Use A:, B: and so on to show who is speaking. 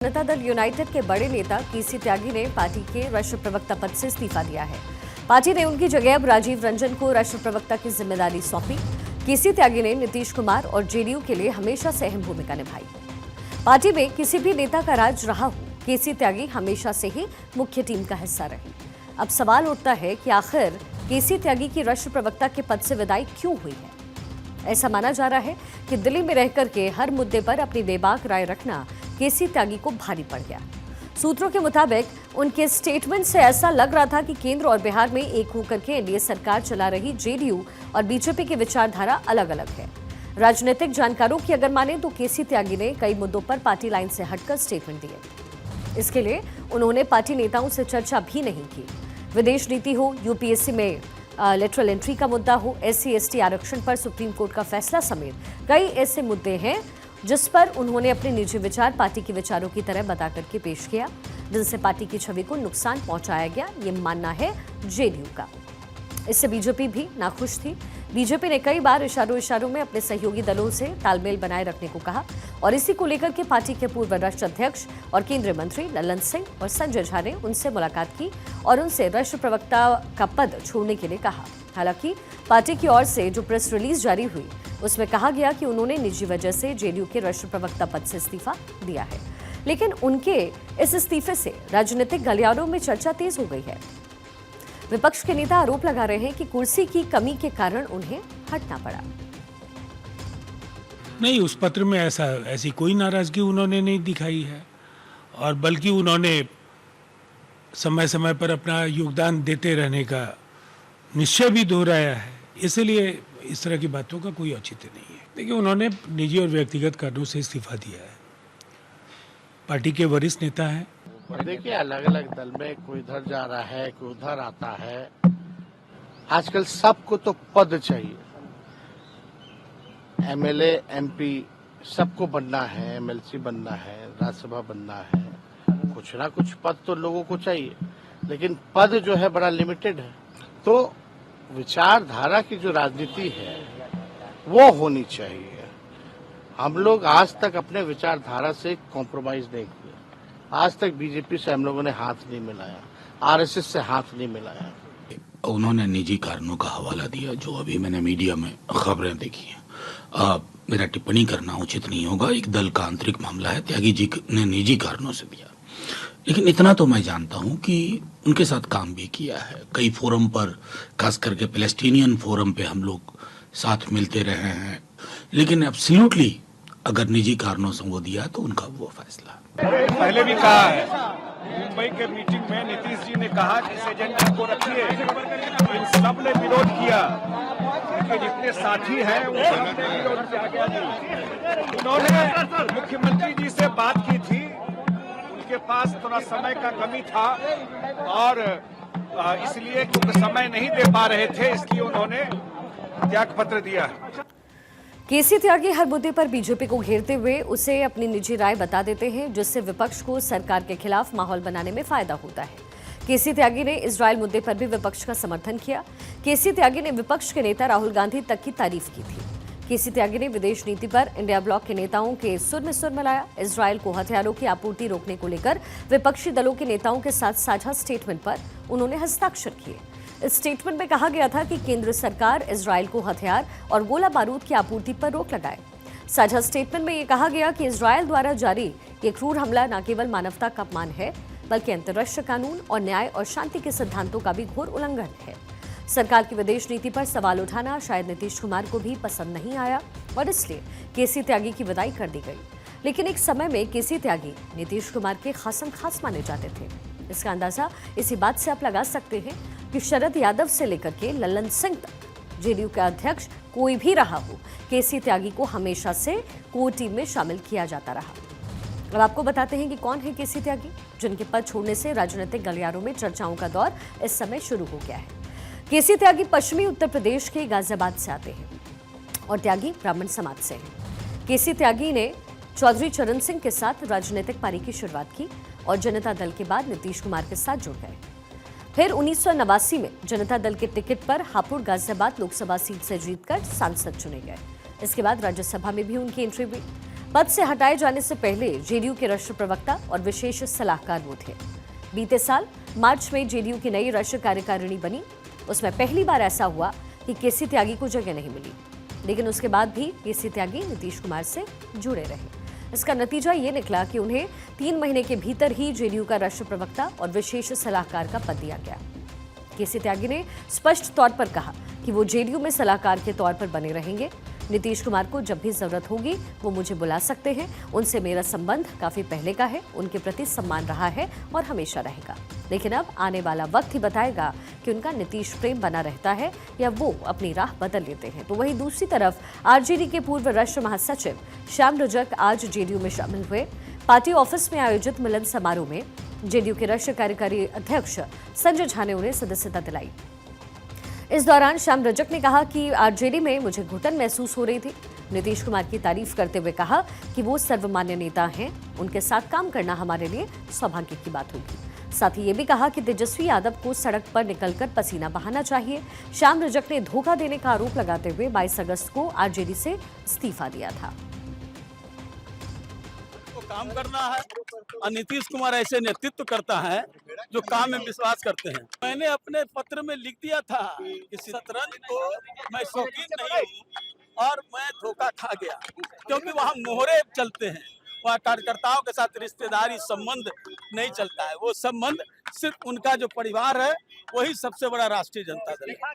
A: Janata Dal United के बड़े नेता केसी त्यागी ने पार्टी के राष्ट्रीय प्रवक्ता पद से इस्तीफा दिया है। पार्टी ने उनकी जगह अब राजीव रंजन को राष्ट्रीय प्रवक्ता की जिम्मेदारी सौंपी। केसी त्यागी ने नीतीश कुमार और जेडीयू के लिए हमेशा से अहम भूमिका निभाई। पार्टी में किसी भी नेता का राज रहा हो, केसी त्यागी हमेशा से ही मुख्य टीम का हिस्सा रहे। अब सवाल उठता है कि आखिर केसी त्यागी की राष्ट्रीय प्रवक्ता के पद से विदाई क्यों हुई है। ऐसा माना जा रहा है कि दिल्ली में रहकर के हर मुद्दे पर अपनी बेबाक राय रखना केसी त्यागी को भारी पड़ गया। सूत्रों के मुताबिक उनके स्टेटमेंट से ऐसा लग रहा था कि केंद्र और बिहार में एक होकर के एनडीए सरकार चला रही जेडीयू और बीजेपी की विचारधारा अलग अलग है। राजनीतिक जानकारों की अगर माने तो केसी त्यागी ने कई मुद्दों पर पार्टी लाइन से हटकर स्टेटमेंट दिए। इसके लिए उन्होंने पार्टी नेताओं से चर्चा भी नहीं की। विदेश नीति हो, यूपीएससी में लेटरल एंट्री का मुद्दा हो, SC/ST आरक्षण पर सुप्रीम कोर्ट का फैसला समेत कई ऐसे मुद्दे हैं जिस पर उन्होंने अपने निजी विचार पार्टी के विचारों की तरह बता करके पेश किया, जिनसे पार्टी की छवि को नुकसान पहुंचाया गया, ये मानना है जेडीयू का। इससे बीजेपी भी नाखुश थी। बीजेपी ने कई बार इशारों में अपने सहयोगी दलों से तालमेल बनाए रखने को कहा और इसी को लेकर के पार्टी के पूर्व राष्ट्रीय अध्यक्ष और केंद्रीय मंत्री ललन सिंह और संजय झा ने उनसे मुलाकात की और उनसे राष्ट्रीय प्रवक्ता का पद छोड़ने के लिए कहा। हालांकि पार्टी की ओर से जो प्रेस रिलीज जारी हुई उसमें कहा गया कि उन्होंने निजी वजह से जेडीयू के राष्ट्रीय प्रवक्ता पद से इस्तीफा दिया है, लेकिन उनके इस इस्तीफे से राजनीतिक गलियारों में चर्चा तेज हो गई है। विपक्ष के नेता आरोप लगा रहे हैं कि कुर्सी की कमी के कारण उन्हें हटना पड़ा।
B: नहीं, उस पत्र में ऐसी कोई नाराजगी उन्होंने नहीं दिखाई है और बल्कि उन्होंने समय समय पर अपना योगदान देते रहने का निश्चय भी दोहराया है। इसलिए इस तरह की बातों का कोई औचित्य नहीं है। देखिए, उन्होंने निजी और व्यक्तिगत कारणों से इस्तीफा दिया है। पार्टी के वरिष्ठ नेता हैं।
C: देखिए, अलग अलग दल में कोई इधर जा रहा है, कोई उधर आता है। आजकल सबको तो पद चाहिए। MLA, MP सबको बनना है, MLC बनना है, राज्यसभा बनना है। कुछ ना कुछ पद तो लोगों को चाहिए, लेकिन पद जो है बड़ा लिमिटेड है। तो विचारधारा की जो राजनीति है वो होनी चाहिए। हम लोग आज तक अपने विचारधारा से कॉम्प्रोमाइज नहीं किया। आज तक बीजेपी से हम लोगों ने हाथ नहीं मिलाया, RSS से हाथ नहीं मिलाया।
D: उन्होंने निजी कारणों का हवाला दिया, जो अभी मैंने मीडिया में खबरें देखी हैं। मेरा टिप्पणी करना उचित नहीं होगा। एक दल का आंतरिक मामला है। त्यागी जी ने निजी कारणों से दिया, लेकिन इतना तो मैं जानता हूं कि उनके साथ काम भी किया है। कई फोरम पर, खास करके पैलेस्टीनियन फोरम पे हम लोग साथ मिलते रहे हैं। लेकिन एब्सोल्युटली अगर निजी कारणों से वो दिया तो उनका वो फैसला।
E: पहले भी कहा है, मुंबई के मीटिंग में नीतीश जी ने कहा कि इस एजेंडा को रखिए। इन सब ने विरोध किया। उनके जितने साथी हैं वो सबने विरोध किया। उन्होंने मुख्यमंत्री जी से बात की थी, उनके पास थोड़ा समय का कमी था और इसलिए क्योंकि समय नहीं दे पा रहे थे, इसलिए उन्होंने त्याग पत्र दिया।
A: केसी त्यागी हर मुद्दे पर बीजेपी को घेरते हुए उसे अपनी निजी राय बता देते हैं, जिससे विपक्ष को सरकार के खिलाफ माहौल बनाने में फायदा होता है। केसी त्यागी ने इजरायल मुद्दे पर भी विपक्ष का समर्थन किया। केसी त्यागी ने विपक्ष के नेता राहुल गांधी तक की तारीफ की थी। केसी त्यागी ने विदेश नीति पर इंडिया ब्लॉक के नेताओं के सुर में सुर मिलाया। इजरायल को हथियारों की आपूर्ति रोकने को लेकर विपक्षी दलों के नेताओं के साथ साझा स्टेटमेंट पर उन्होंने हस्ताक्षर किए। इस स्टेटमेंट में कहा गया था कि केंद्र सरकार इजरायल को हथियार और गोला बारूद की आपूर्ति पर रोक लगाए। साझा स्टेटमेंट में यह कहा गया कि इजरायल द्वारा जारी ये क्रूर हमला न केवल मानवता का अपमान है, बल्कि अंतर्राष्ट्रीय कानून और न्याय और शांति के सिद्धांतों का भी घोर उल्लंघन है। सरकार की विदेश नीति पर सवाल उठाना शायद नीतीश कुमार को भी पसंद नहीं आया और इसलिए केसी त्यागी की विदाई कर दी गई। लेकिन एक समय में केसी त्यागी नीतीश कुमार के खासम खास माने जाते थे। इसका अंदाजा इसी बात से आप लगा सकते हैं कि शरद यादव से लेकर के ललन सिंह तक जेडीयू का अध्यक्ष कोई भी रहा हो, केसी त्यागी को हमेशा से कोर टीम में शामिल किया जाता रहा। अब आपको बताते हैं कि कौन है केसी त्यागी, जिनके पद छोड़ने से राजनीतिक गलियारों में चर्चाओं का दौर इस समय शुरू हो गया है। केसी त्यागी पश्चिमी उत्तर प्रदेश के गाजियाबाद से आते हैं और त्यागी ब्राह्मण समाज से हैं। केसी त्यागी ने चौधरी चरण सिंह के साथ राजनीतिक पारी की शुरुआत की और जनता दल के बाद नीतीश कुमार के साथ जुड़ गए। फिर 1989 में जनता दल के टिकट पर हापुड़ गाजियाबाद लोकसभा सीट से जीतकर सांसद चुने गए। इसके बाद राज्यसभा में भी उनकी एंट्री हुई। पद से हटाए जाने से पहले जेडीयू के राष्ट्रीय प्रवक्ता और विशेष सलाहकार वो थे। बीते साल मार्च में जेडीयू की नई राष्ट्रीय कार्यकारिणी बनी। उसमें पहली बार ऐसा हुआ कि केसी त्यागी को जगह नहीं मिली, लेकिन उसके बाद भी केसी त्यागी नीतीश कुमार से जुड़े रहे। इसका नतीजा ये निकला कि उन्हें 3 महीने के भीतर ही जेडीयू का राष्ट्रीय प्रवक्ता और विशेष सलाहकार का पद दिया गया। केसी त्यागी ने स्पष्ट तौर पर कहा कि वो जेडीयू में सलाहकार के तौर पर बने रहेंगे। नीतीश कुमार को जब भी जरूरत होगी वो मुझे बुला सकते हैं। उनसे मेरा संबंध काफी पहले का है, उनके प्रति सम्मान रहा है और हमेशा रहेगा। लेकिन अब आने वाला वक्त ही बताएगा कि उनका नीतीश प्रेम बना रहता है या वो अपनी राह बदल लेते हैं। तो वहीं दूसरी तरफ आरजेडी के पूर्व राष्ट्रीय महासचिव श्याम रजक आज जेडीयू में शामिल हुए। पार्टी ऑफिस में आयोजित मिलन समारोह में जेडीयू के राष्ट्रीय कार्यकारी अध्यक्ष संजय झा ने उन्हें सदस्यता दिलाई। इस दौरान श्याम रजक ने कहा कि आरजेडी में मुझे घुटन महसूस हो रही थी। नीतीश कुमार की तारीफ करते हुए कहा कि वो सर्वमान्य नेता हैं, उनके साथ काम करना हमारे लिए सौभाग्य की बात होगी। साथ ही ये भी कहा कि तेजस्वी यादव को सड़क पर निकलकर पसीना बहाना चाहिए। श्याम रजक ने धोखा देने का आरोप लगाते हुए 22 अगस्त को आरजेडी से इस्तीफा दिया था।
F: काम करना है और नीतीश कुमार ऐसे नेतृत्व करता है जो काम में विश्वास करते हैं। मैंने अपने पत्र में लिख दिया था कि शतरंज को मैं शौकीन नहीं हूँ और मैं धोखा खा गया, क्योंकि वहाँ मोहरे चलते हैं, वहाँ कार्यकर्ताओं के साथ रिश्तेदारी संबंध नहीं चलता है। वो संबंध सिर्फ उनका जो परिवार है वही सबसे बड़ा राष्ट्रीय जनता दल है।